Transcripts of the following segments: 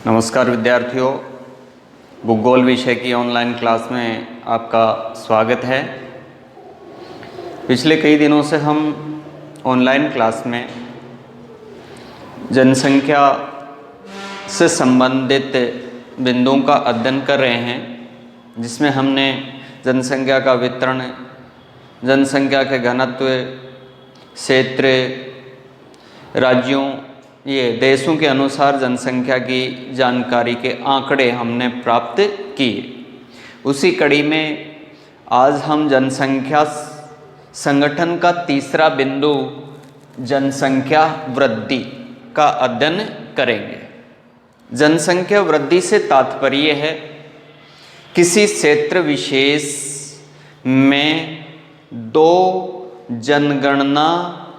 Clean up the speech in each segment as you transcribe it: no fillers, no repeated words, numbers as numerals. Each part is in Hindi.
नमस्कार विद्यार्थियों, भूगोल विषय की ऑनलाइन क्लास में आपका स्वागत है। पिछले कई दिनों से हम ऑनलाइन क्लास में जनसंख्या से संबंधित बिंदुओं का अध्ययन कर रहे हैं, जिसमें हमने जनसंख्या का वितरण, जनसंख्या के घनत्व, क्षेत्र, राज्यों, ये देशों के अनुसार जनसंख्या की जानकारी के आंकड़े हमने प्राप्त किए। उसी कड़ी में आज हम जनसंख्या संगठन का तीसरा बिंदु जनसंख्या वृद्धि का अध्ययन करेंगे। जनसंख्या वृद्धि से तात्पर्य है किसी क्षेत्र विशेष में दो जनगणना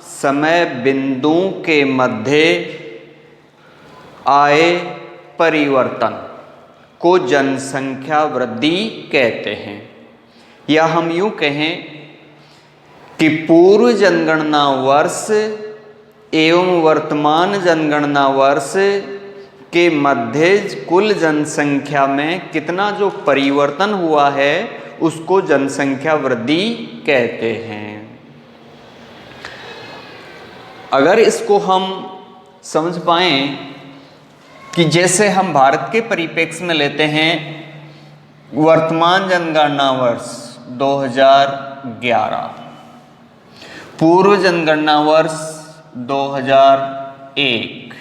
समय बिंदुओं के मध्य आए परिवर्तन को जनसंख्या वृद्धि कहते हैं। या हम यूं कहें कि पूर्व जनगणना वर्ष एवं वर्तमान जनगणना वर्ष के मध्य कुल जनसंख्या में कितना जो परिवर्तन हुआ है उसको जनसंख्या वृद्धि कहते हैं। अगर इसको हम समझ पाएं कि जैसे हम भारत के परिप्रेक्ष्य में लेते हैं वर्तमान जनगणना वर्ष 2011, पूर्व जनगणना वर्ष 2001,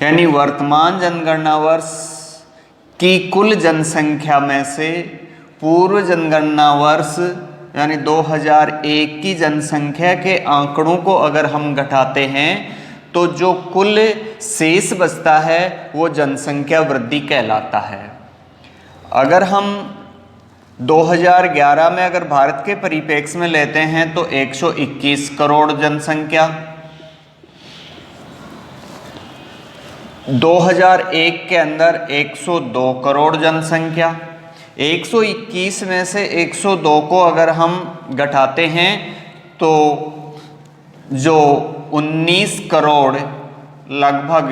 यानी वर्तमान जनगणना वर्ष की कुल जनसंख्या में से पूर्व जनगणना वर्ष यानी 2001 की जनसंख्या के आंकड़ों को अगर हम घटाते हैं तो जो कुल शेष बचता है वो जनसंख्या वृद्धि कहलाता है। अगर हम 2011 में अगर भारत के परिप्रेक्ष्य में लेते हैं तो 121 करोड़ जनसंख्या, 2001 के अंदर 102 करोड़ जनसंख्या, 121 में से 102 को अगर हम घटाते हैं तो जो 19 करोड़ लगभग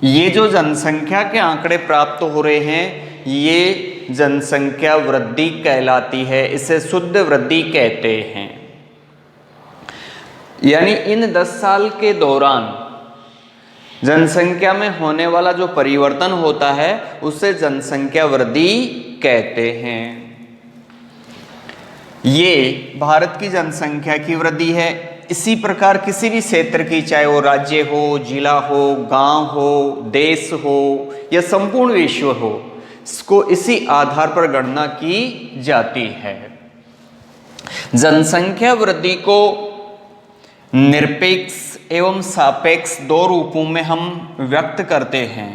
ये जो जनसंख्या के आंकड़े प्राप्त हो रहे हैं ये जनसंख्या वृद्धि कहलाती है। इसे शुद्ध वृद्धि कहते हैं। यानी इन 10 साल के दौरान जनसंख्या में होने वाला जो परिवर्तन होता है उसे जनसंख्या वृद्धि कहते हैं। ये भारत की जनसंख्या की वृद्धि है। इसी प्रकार किसी भी क्षेत्र की, चाहे वो राज्य हो, जिला हो, गांव हो, देश हो या संपूर्ण विश्व हो, इसको इसी आधार पर गणना की जाती है। जनसंख्या वृद्धि को निरपेक्ष एवं सापेक्ष दो रूपों में हम व्यक्त करते हैं।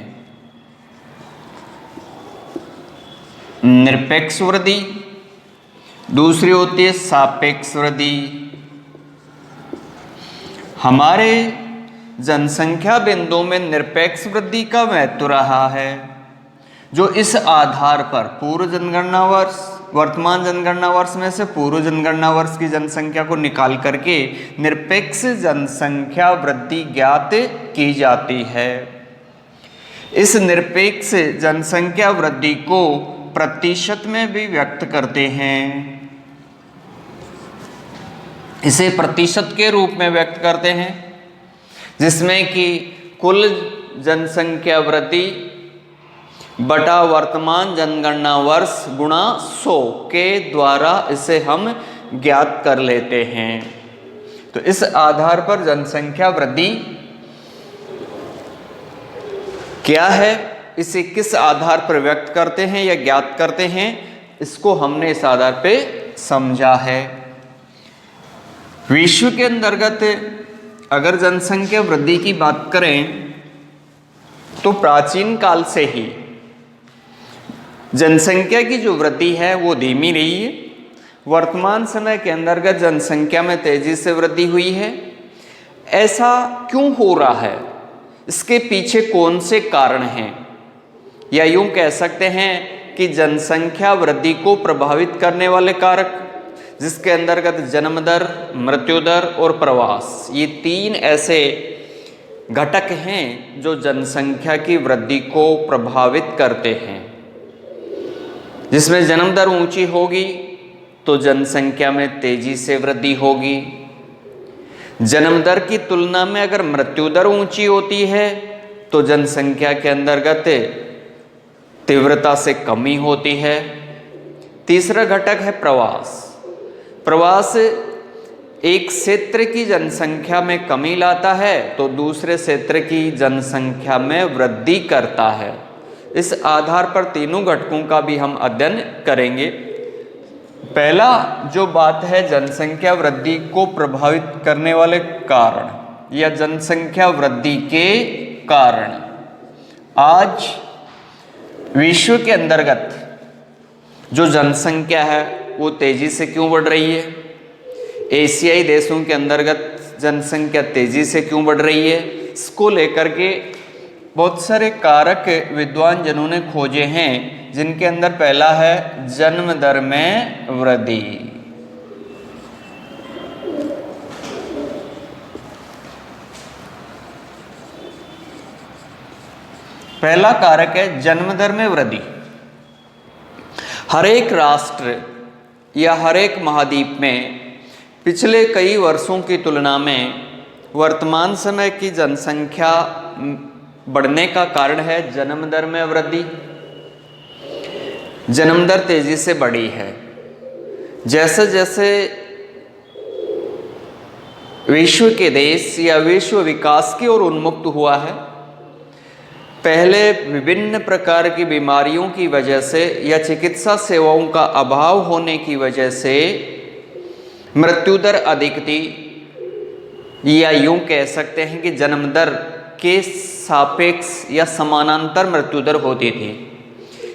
निरपेक्ष वृद्धि, दूसरी होती है सापेक्ष वृद्धि। हमारे जनसंख्या बिंदु में निरपेक्ष वृद्धि का महत्व रहा है, जो इस आधार पर पूर्व जनगणना वर्ष, वर्तमान जनगणना वर्ष में से पूर्व जनगणना वर्ष की जनसंख्या को निकाल करके निरपेक्ष जनसंख्या वृद्धि ज्ञात की जाती है। इस निरपेक्ष जनसंख्या वृद्धि को प्रतिशत में भी व्यक्त करते हैं। इसे प्रतिशत के रूप में व्यक्त करते हैं, जिसमें कि कुल जनसंख्या वृद्धि बटा वर्तमान जनगणना वर्ष गुणा 100 के द्वारा इसे हम ज्ञात कर लेते हैं। तो इस आधार पर जनसंख्या वृद्धि क्या है, इसे किस आधार पर व्यक्त करते हैं या ज्ञात करते हैं, इसको हमने इस आधार पे समझा है। विश्व के अंतर्गत अगर जनसंख्या वृद्धि की बात करें तो प्राचीन काल से ही जनसंख्या की जो वृद्धि है वो धीमी रही है। वर्तमान समय के अंतर्गत जनसंख्या में तेजी से वृद्धि हुई है। ऐसा क्यों हो रहा है, इसके पीछे कौन से कारण हैं, या यूं कह सकते हैं कि जनसंख्या वृद्धि को प्रभावित करने वाले कारक, जिसके अंतर्गत जन्म दर, मृत्यु दर और प्रवास, ये 3 ऐसे घटक हैं जो जनसंख्या की वृद्धि को प्रभावित करते हैं। जिसमें जन्म दर ऊंची होगी तो जनसंख्या में तेजी से वृद्धि होगी। जन्म दर की तुलना में अगर मृत्यु दर ऊंची होती है तो जनसंख्या के अंतर्गत तीव्रता से कमी होती है। तीसरा घटक है प्रवास। प्रवास एक क्षेत्र की जनसंख्या में कमी लाता है तो दूसरे क्षेत्र की जनसंख्या में वृद्धि करता है। इस आधार पर तीनों घटकों का भी हम अध्ययन करेंगे। पहला जो बात है जनसंख्या वृद्धि को प्रभावित करने वाले कारण या जनसंख्या वृद्धि के कारण। आज विश्व के अंतर्गत जो जनसंख्या है वो तेजी से क्यों बढ़ रही है? एशियाई देशों के अंतर्गत जनसंख्या तेजी से क्यों बढ़ रही है? इसको लेकर के बहुत सारे कारक विद्वान जनों ने खोजे हैं, जिनके अंदर पहला है जन्म दर में वृद्धि। पहला कारक है जन्म दर में वृद्धि। हर एक राष्ट्र या हर एक महाद्वीप में पिछले कई वर्षों की तुलना में वर्तमान समय की जनसंख्या बढ़ने का कारण है जन्म दर में वृद्धि। जन्म दर तेजी से बढ़ी है। जैसे जैसे विश्व के देश या विश्व विकास की ओर उन्मुक्त हुआ है, पहले विभिन्न प्रकार की बीमारियों की वजह से या चिकित्सा सेवाओं का अभाव होने की वजह से मृत्यु दर अधिक थी, या यूं कह सकते हैं कि जन्म दर के सापेक्ष या समानांतर मृत्यु दर होती थी।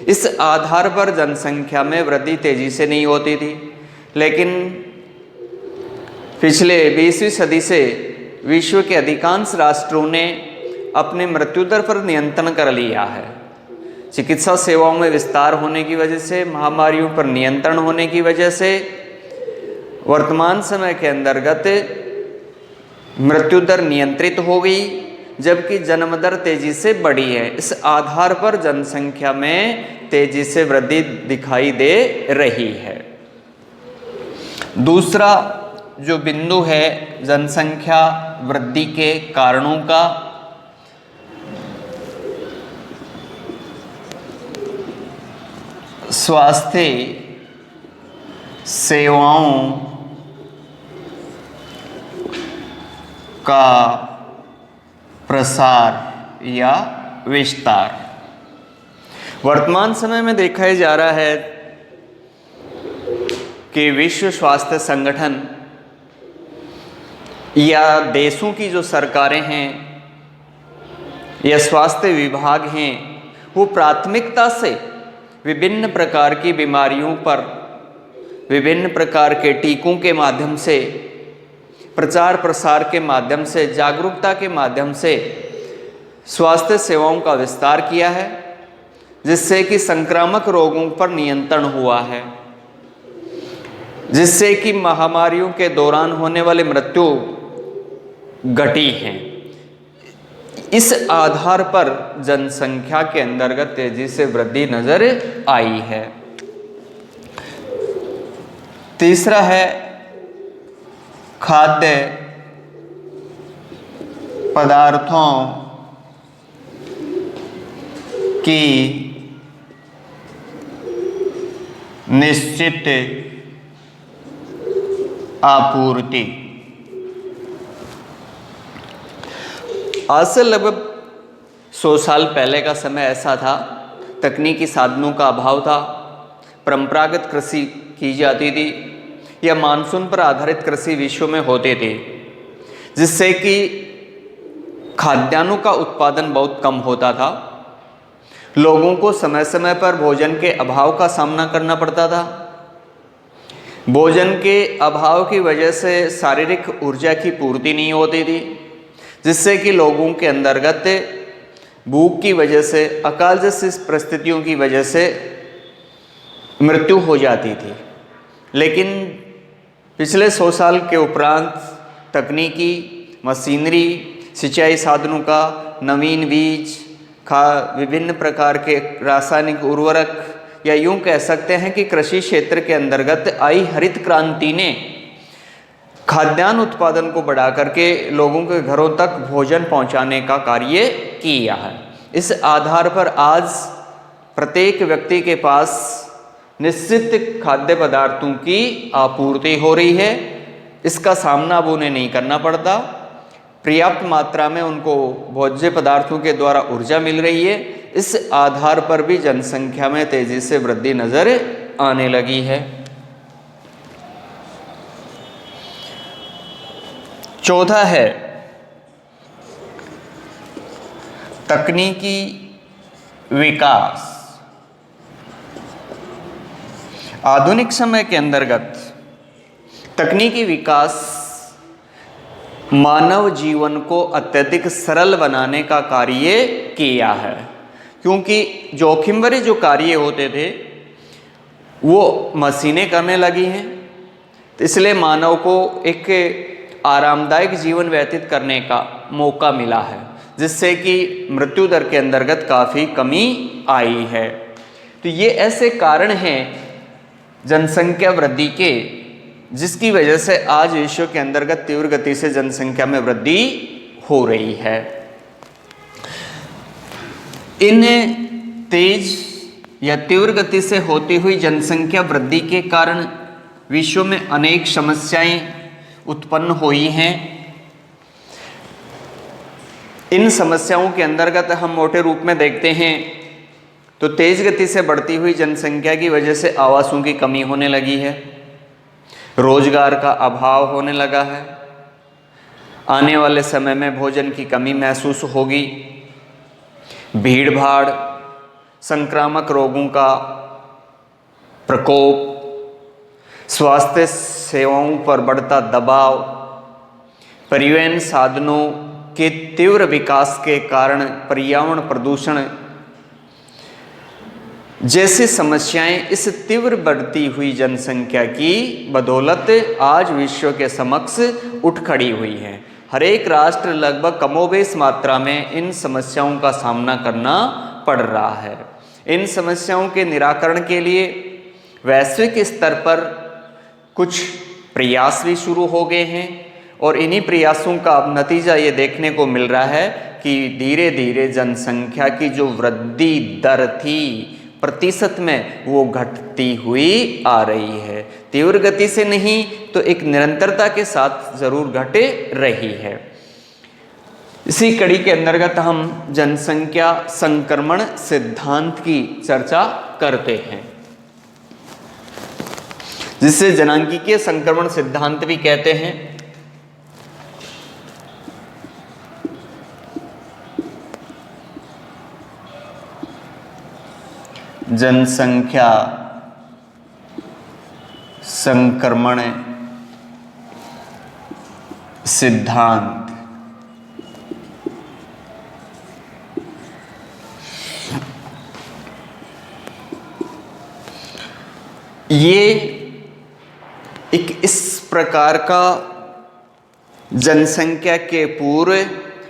इस आधार पर जनसंख्या में वृद्धि तेजी से नहीं होती थी। लेकिन पिछले 20वीं सदी से विश्व के अधिकांश राष्ट्रों ने अपने मृत्यु दर पर नियंत्रण कर लिया है। चिकित्सा सेवाओं में विस्तार होने की वजह से, महामारियों पर नियंत्रण होने की वजह से वर्तमान समय के अंतर्गत मृत्यु दर नियंत्रित हो गई, जबकि जन्म दर तेजी से बढ़ी है। इस आधार पर जनसंख्या में तेजी से वृद्धि दिखाई दे रही है। दूसरा जो बिंदु है जनसंख्या वृद्धि के कारणों का, स्वास्थ्य सेवाओं का प्रसार या विस्तार। वर्तमान समय में देखा जा रहा है कि विश्व स्वास्थ्य संगठन या देशों की जो सरकारें हैं या स्वास्थ्य विभाग हैं, वो प्राथमिकता से विभिन्न प्रकार की बीमारियों पर विभिन्न प्रकार के टीकों के माध्यम से, प्रचार प्रसार के माध्यम से, जागरूकता के माध्यम से स्वास्थ्य सेवाओं का विस्तार किया है, जिससे कि संक्रामक रोगों पर नियंत्रण हुआ है, जिससे कि महामारियों के दौरान होने वाले मृत्यु घटी हैं। इस आधार पर जनसंख्या के अंतर्गत तेजी से वृद्धि नजर आई है। तीसरा है खाद्य पदार्थों की निश्चित आपूर्ति। आज से लगभग 100 साल पहले का समय ऐसा था, तकनीकी साधनों का अभाव था, परंपरागत कृषि की जाती थी या मानसून पर आधारित कृषि विश्व में होते थे, जिससे कि खाद्यान्नों का उत्पादन बहुत कम होता था। लोगों को समय समय पर भोजन के अभाव का सामना करना पड़ता था। भोजन के अभाव की वजह से शारीरिक ऊर्जा की पूर्ति नहीं होती थी, जिससे कि लोगों के अंतर्गत भूख की वजह से, अकाल जैसी परिस्थितियों की वजह से मृत्यु हो जाती थी। लेकिन पिछले 100 साल के उपरांत तकनीकी, मशीनरी, सिंचाई साधनों का, नवीन बीज, विभिन्न प्रकार के रासायनिक उर्वरक, या यूं कह सकते हैं कि कृषि क्षेत्र के अंतर्गत आई हरित क्रांति ने खाद्यान्न उत्पादन को बढ़ा करके लोगों के घरों तक भोजन पहुंचाने का कार्य किया है। इस आधार पर आज प्रत्येक व्यक्ति के पास निश्चित खाद्य पदार्थों की आपूर्ति हो रही है। इसका सामना अब उन्हें नहीं करना पड़ता। पर्याप्त मात्रा में उनको भोज्य पदार्थों के द्वारा ऊर्जा मिल रही है। इस आधार पर भी जनसंख्या में तेजी से वृद्धि नजर आने लगी है। चौथा है तकनीकी विकास। आधुनिक समय के अंतर्गत तकनीकी विकास मानव जीवन को अत्यधिक सरल बनाने का कार्य किया है, क्योंकि जोखिम भरे जो कार्य होते थे वो मशीनें करने लगी हैं। इसलिए मानव को एक आरामदायक जीवन व्यतीत करने का मौका मिला है, जिससे कि मृत्यु दर के अंतर्गत काफ़ी कमी आई है। तो ये ऐसे कारण हैं जनसंख्या वृद्धि के, जिसकी वजह से आज विश्व के अंतर्गत तीव्र गति से जनसंख्या में वृद्धि हो रही है। इन तेज या तीव्र गति से होती हुई जनसंख्या वृद्धि के कारण विश्व में अनेक समस्याएं उत्पन्न हुई हैं। इन समस्याओं के अंतर्गत हम मोटे रूप में देखते हैं तो तेज गति से बढ़ती हुई जनसंख्या की वजह से आवासों की कमी होने लगी है, रोजगार का अभाव होने लगा है, आने वाले समय में भोजन की कमी महसूस होगी, भीड़ भाड़, संक्रामक रोगों का प्रकोप, स्वास्थ्य सेवाओं पर बढ़ता दबाव, परिवहन साधनों के तीव्र विकास के कारण पर्यावरण प्रदूषण जैसी समस्याएं इस तीव्र बढ़ती हुई जनसंख्या की बदौलत आज विश्व के समक्ष उठ खड़ी हुई हैं। हर एक राष्ट्र लगभग कमोबेश मात्रा में इन समस्याओं का सामना करना पड़ रहा है। इन समस्याओं के निराकरण के लिए वैश्विक स्तर पर कुछ प्रयास भी शुरू हो गए हैं और इन्हीं प्रयासों का अब नतीजा ये देखने को मिल रहा है कि धीरे धीरे जनसंख्या की जो वृद्धि दर थी प्रतिशत में वो घटती हुई आ रही है। तीव्र गति से नहीं तो एक निरंतरता के साथ जरूर घटे रही है। इसी कड़ी के अंतर्गत हम जनसंख्या संक्रमण सिद्धांत की चर्चा करते हैं, जिसे जनांकीय संक्रमण सिद्धांत भी कहते हैं। जनसंख्या संक्रमण सिद्धांत ये एक इस प्रकार का जनसंख्या के पूर्व,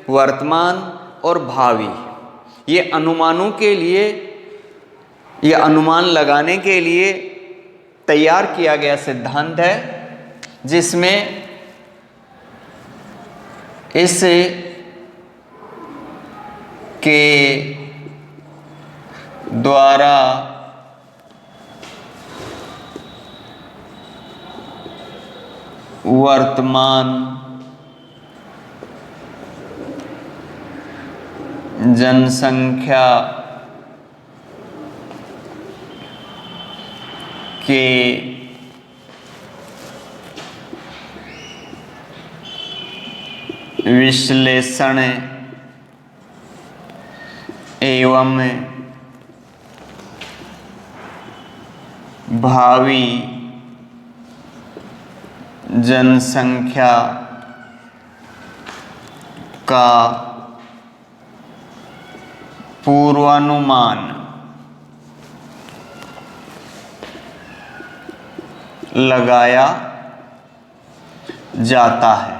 वर्तमान और भावी ये अनुमानों के लिए, ये अनुमान लगाने के लिए तैयार किया गया सिद्धांत है, जिसमें इस के द्वारा वर्तमान जनसंख्या के विश्लेषण एवं भावी जनसंख्या का पूर्वानुमान लगाया जाता है।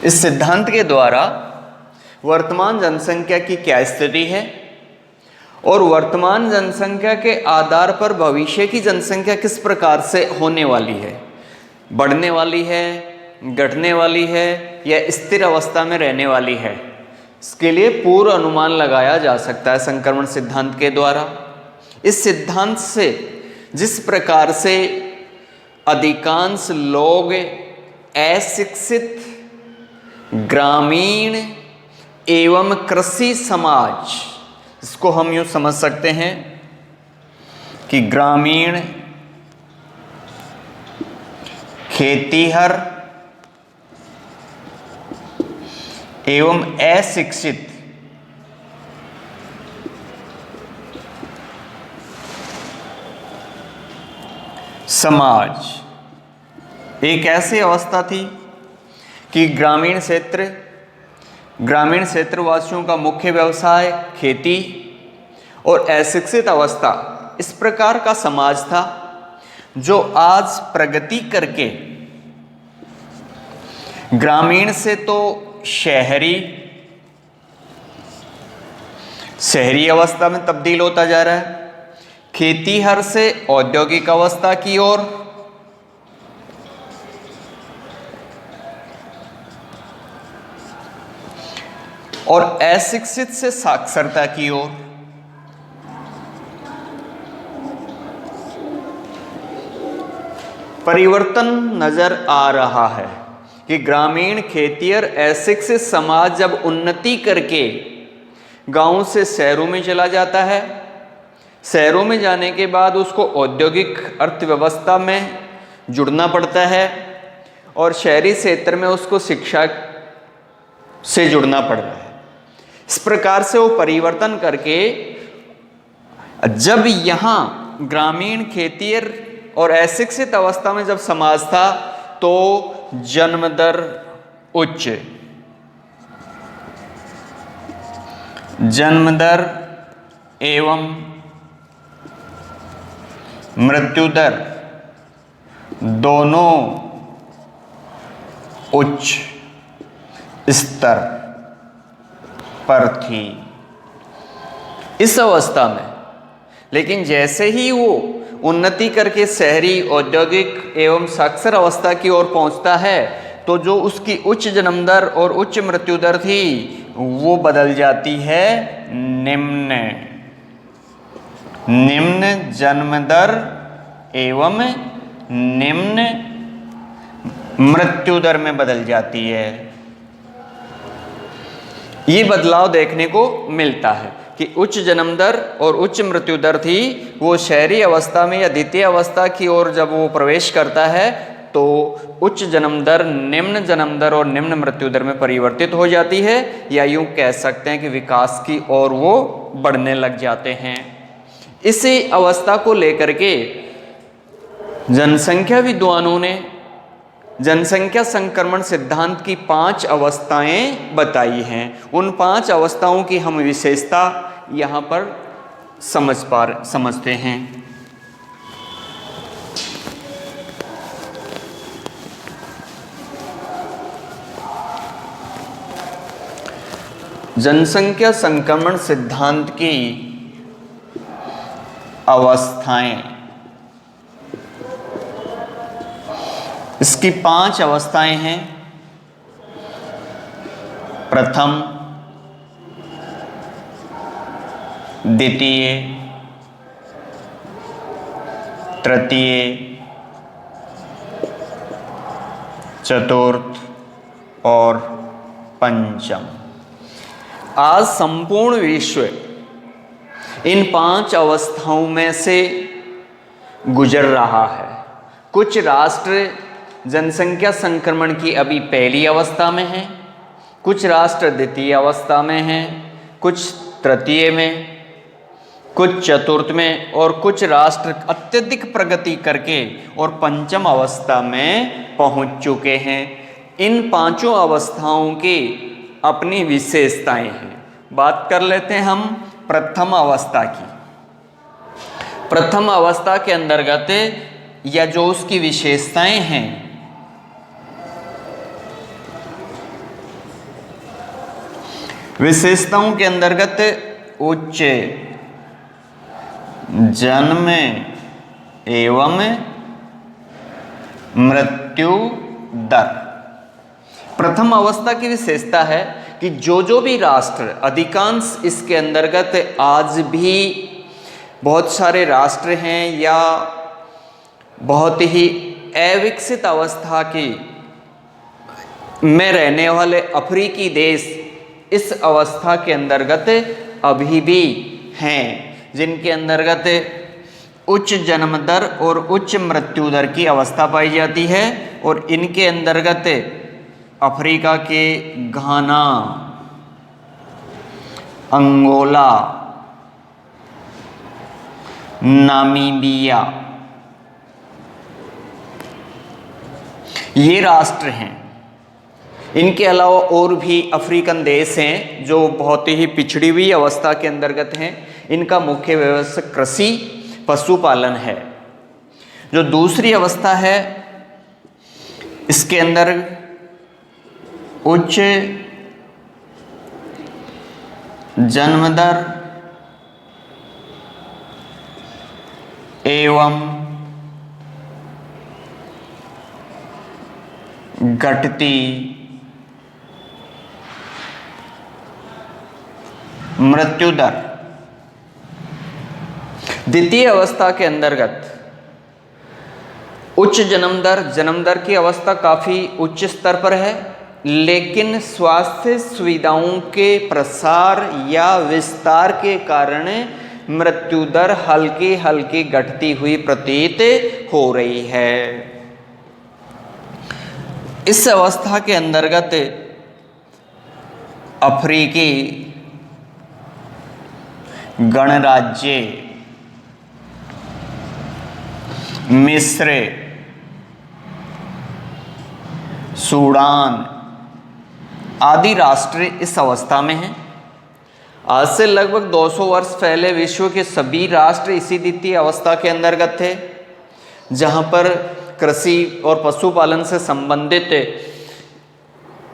इस सिद्धांत के द्वारा वर्तमान जनसंख्या की क्या स्थिति है और वर्तमान जनसंख्या के आधार पर भविष्य की जनसंख्या किस प्रकार से होने वाली है, बढ़ने वाली है, घटने वाली है या स्थिर अवस्था में रहने वाली है, इसके लिए पूर्व अनुमान लगाया जा सकता है संक्रमण सिद्धांत के द्वारा। इस सिद्धांत से जिस प्रकार से अधिकांश लोग अशिक्षित ग्रामीण एवं कृषि समाज, इसको हम यूँ समझ सकते हैं कि ग्रामीण खेतीहर एवं अशिक्षित समाज एक ऐसी अवस्था थी कि ग्रामीण क्षेत्रवासियों का मुख्य व्यवसाय खेती और अशिक्षित अवस्था इस प्रकार का समाज था जो आज प्रगति करके ग्रामीण से तो शहरी अवस्था में तब्दील होता जा रहा है, खेतीहर से औद्योगिक अवस्था की ओर और अशिक्षित से साक्षरता की ओर। परिवर्तन नजर आ रहा है कि ग्रामीण खेतीहर अशिक्षित समाज जब उन्नति करके गांव से शहरों में चला जाता है, शहरों में जाने के बाद उसको औद्योगिक अर्थव्यवस्था में जुड़ना पड़ता है और शहरी क्षेत्र में उसको शिक्षा से जुड़ना पड़ रहा है। इस प्रकार से वो परिवर्तन करके जब यहाँ ग्रामीण खेतीहर और अशिक्षित अवस्था में जब समाज था तो जन्म दर उच्च, जन्म दर एवं मृत्यु दर दोनों उच्च स्तर पर थी इस अवस्था में। लेकिन जैसे ही वो उन्नति करके शहरी औद्योगिक एवं साक्षर अवस्था की ओर पहुंचता है तो जो उसकी उच्च जन्म दर और उच्च मृत्यु दर थी वो बदल जाती है निम्न जन्म दर एवं निम्न मृत्यु दर में बदल जाती है। ये बदलाव देखने को मिलता है कि उच्च जन्म दर और उच्च मृत्यु दर थी वो शहरी अवस्था में या द्वितीय अवस्था की ओर जब वो प्रवेश करता है तो उच्च जन्म दर और निम्न मृत्यु दर में परिवर्तित हो जाती है, या यूं कह सकते हैं कि विकास की ओर वो बढ़ने लग जाते हैं। इसी अवस्था को लेकर के जनसंख्या विद्वानों ने जनसंख्या संक्रमण सिद्धांत की 5 अवस्थाएं बताई हैं। उन 5 अवस्थाओं की हम विशेषता यहाँ पर समझते हैं। जनसंख्या संक्रमण सिद्धांत की अवस्थाएं, इसकी 5 अवस्थाएं हैं। प्रथम, द्वितीय, तृतीय, चतुर्थ और पंचम। आज संपूर्ण विश्व इन 5 अवस्थाओं में से गुजर रहा है। कुछ राष्ट्र जनसंख्या संक्रमण की अभी पहली अवस्था में हैं, कुछ राष्ट्र द्वितीय अवस्था में हैं, कुछ तृतीय में, कुछ चतुर्थ में और कुछ राष्ट्र अत्यधिक प्रगति करके और पंचम अवस्था में पहुंच चुके हैं। इन 5 अवस्थाओं की अपनी विशेषताएं हैं। बात कर लेते हैं हम प्रथम अवस्था की। प्रथम अवस्था के अंतर्गत या जो उसकी विशेषताएं हैं विशेषताओं के अंतर्गत उच्च जन्म एवं मृत्यु दर। प्रथम अवस्था की विशेषता है कि जो भी राष्ट्र, अधिकांश इसके अंतर्गत आज भी बहुत सारे राष्ट्र हैं या बहुत ही अविकसित अवस्था की में रहने वाले अफ्रीकी देश इस अवस्था के अंतर्गत अभी भी हैं, जिनके अंतर्गत उच्च जन्म दर और उच्च मृत्यु दर की अवस्था पाई जाती है। और इनके अंतर्गत अफ्रीका के घाना, अंगोला, नामीबिया ये राष्ट्र हैं। इनके अलावा और भी अफ्रीकन देश हैं जो बहुत ही पिछड़ी हुई अवस्था के अंतर्गत हैं। इनका मुख्य व्यवसाय कृषि, पशुपालन है। जो दूसरी अवस्था है, इसके अंदर उच्च जन्म दर एवं घटती मृत्यु दर। द्वितीय अवस्था के अंतर्गत उच्च जन्म दर की अवस्था काफी उच्च स्तर पर है, लेकिन स्वास्थ्य सुविधाओं के प्रसार या विस्तार के कारण मृत्यु दर हल्की हल्की घटती हुई प्रतीत हो रही है। इस अवस्था के अंतर्गत अफ्रीकी गणराज्य मिस्र, सूडान आदि राष्ट्र इस अवस्था में हैं। आज से लगभग 200 वर्ष पहले विश्व के सभी राष्ट्र इसी द्वितीय अवस्था के अंतर्गत थे, जहां पर कृषि और पशुपालन से संबंधित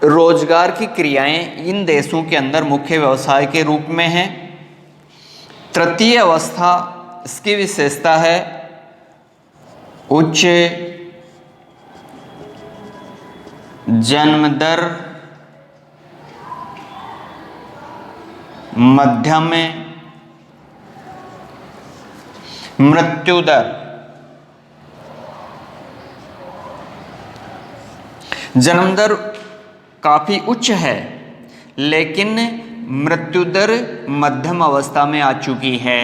रोजगार की क्रियाएं इन देशों के अंदर मुख्य व्यवसाय के रूप में हैं। तृतीय अवस्था, इसकी विशेषता है उच्च जन्म दर, मध्यम मृत्यु दर। जन्म दर काफी उच्च है, लेकिन मृत्यु दर मध्यम अवस्था में आ चुकी है।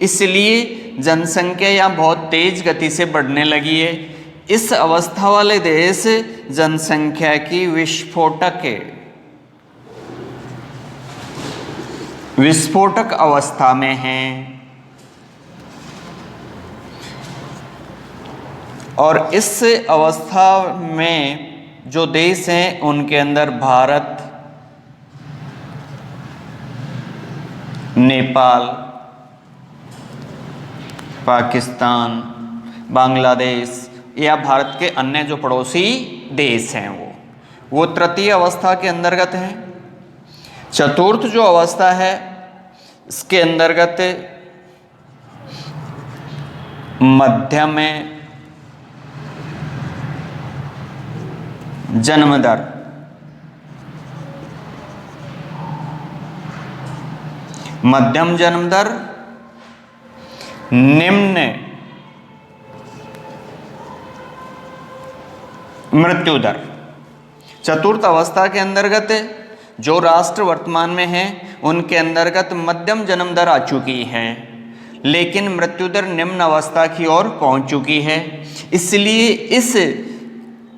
इसलिए जनसंख्या यहाँ बहुत तेज गति से बढ़ने लगी है। इस अवस्था वाले देश जनसंख्या की विस्फोटक अवस्था में हैं। और इस अवस्था में जो देश हैं उनके अंदर भारत, नेपाल, पाकिस्तान, बांग्लादेश या भारत के अन्य जो पड़ोसी देश हैं वो तृतीय अवस्था के अंतर्गत हैं। चतुर्थ जो अवस्था है, इसके अंतर्गत मध्यम जन्म दर, मध्यम जन्म दर, निम्न मृत्यु दर। चतुर्थ अवस्था के अंतर्गत जो राष्ट्र वर्तमान में हैं उनके अंतर्गत मध्यम जन्म दर आ चुकी है, लेकिन मृत्यु दर निम्न अवस्था की ओर पहुंच चुकी है। इसलिए इस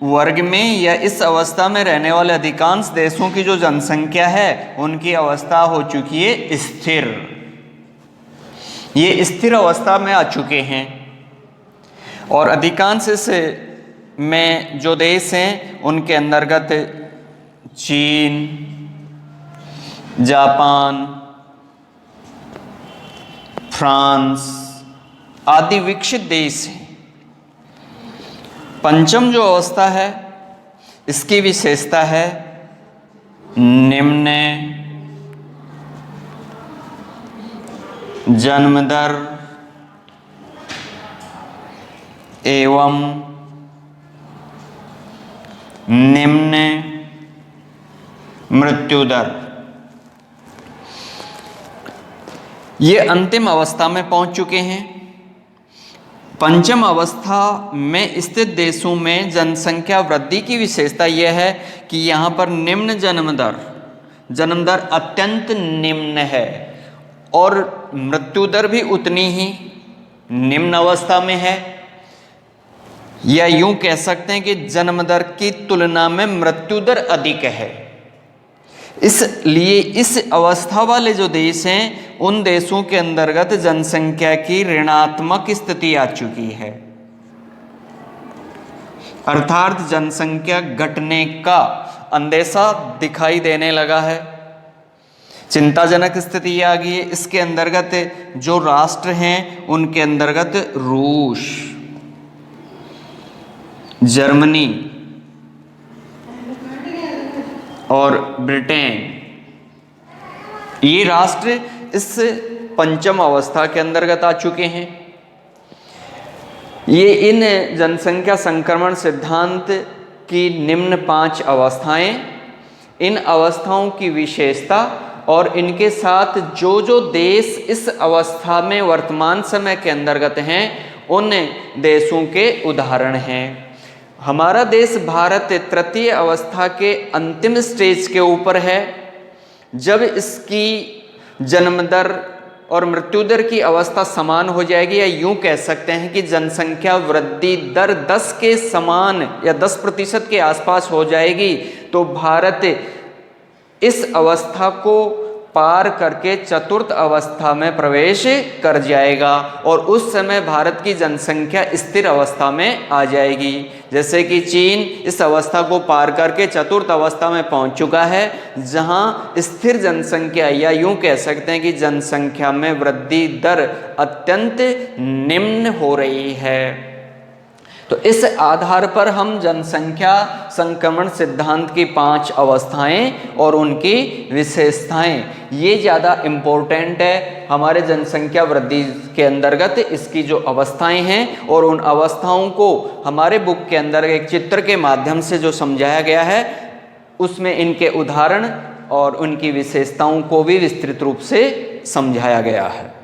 वर्ग में या इस अवस्था में रहने वाले अधिकांश देशों की जो जनसंख्या है उनकी अवस्था हो चुकी है स्थिर। ये स्थिर अवस्था में आ चुके हैं। और अधिकांश इस में जो देश हैं उनके अंतर्गत चीन, जापान, फ्रांस आदि विकसित देश हैं। पंचम जो अवस्था है, इसकी विशेषता है निम्न जन्म दर एवं निम्न मृत्यु दर। ये अंतिम अवस्था में पहुंच चुके हैं। पंचम अवस्था में स्थित देशों में जनसंख्या वृद्धि की विशेषता यह है कि यहाँ पर निम्न जन्म दर अत्यंत निम्न है और मृत्यु दर भी उतनी ही निम्न अवस्था में है, या यूं कह सकते हैं कि जन्म दर की तुलना में मृत्यु दर अधिक है। इसलिए इस अवस्था वाले जो देश हैं उन देशों के अंतर्गत जनसंख्या की ऋणात्मक स्थिति आ चुकी है, अर्थात जनसंख्या घटने का अंदेशा दिखाई देने लगा है। चिंताजनक स्थिति आ गई है। इसके अंतर्गत जो राष्ट्र हैं उनके अंतर्गत रूस, जर्मनी और ब्रिटेन, ये राष्ट्र इस पंचम अवस्था के अंतर्गत आ चुके हैं। ये इन जनसंख्या संक्रमण सिद्धांत की निम्न 5 अवस्थाएं, इन अवस्थाओं की विशेषता और इनके साथ जो जो देश इस अवस्था में वर्तमान समय के अंतर्गत हैं उन देशों के उदाहरण हैं। हमारा देश भारत तृतीय अवस्था के अंतिम स्टेज के ऊपर है, जब इसकी जन्म दर और मृत्यु दर की अवस्था समान हो जाएगी, या यूं कह सकते हैं कि जनसंख्या वृद्धि दर 10 के समान या 10% के आसपास हो जाएगी, तो भारत इस अवस्था को पार करके चतुर्थ अवस्था में प्रवेश कर जाएगा और उस समय भारत की जनसंख्या स्थिर अवस्था में आ जाएगी। जैसे कि चीन इस अवस्था को पार करके चतुर्थ अवस्था में पहुंच चुका है, जहां स्थिर जनसंख्या या यूं कह सकते हैं कि जनसंख्या में वृद्धि दर अत्यंत निम्न हो रही है। तो इस आधार पर हम जनसंख्या संक्रमण सिद्धांत की 5 अवस्थाएं और उनकी विशेषताएं, ये ज़्यादा इम्पोर्टेंट है हमारे जनसंख्या वृद्धि के अंतर्गत। इसकी जो अवस्थाएं हैं और उन अवस्थाओं को हमारे बुक के अंदर एक चित्र के माध्यम से जो समझाया गया है, उसमें इनके उदाहरण और उनकी विशेषताओं को भी विस्तृत रूप से समझाया गया है।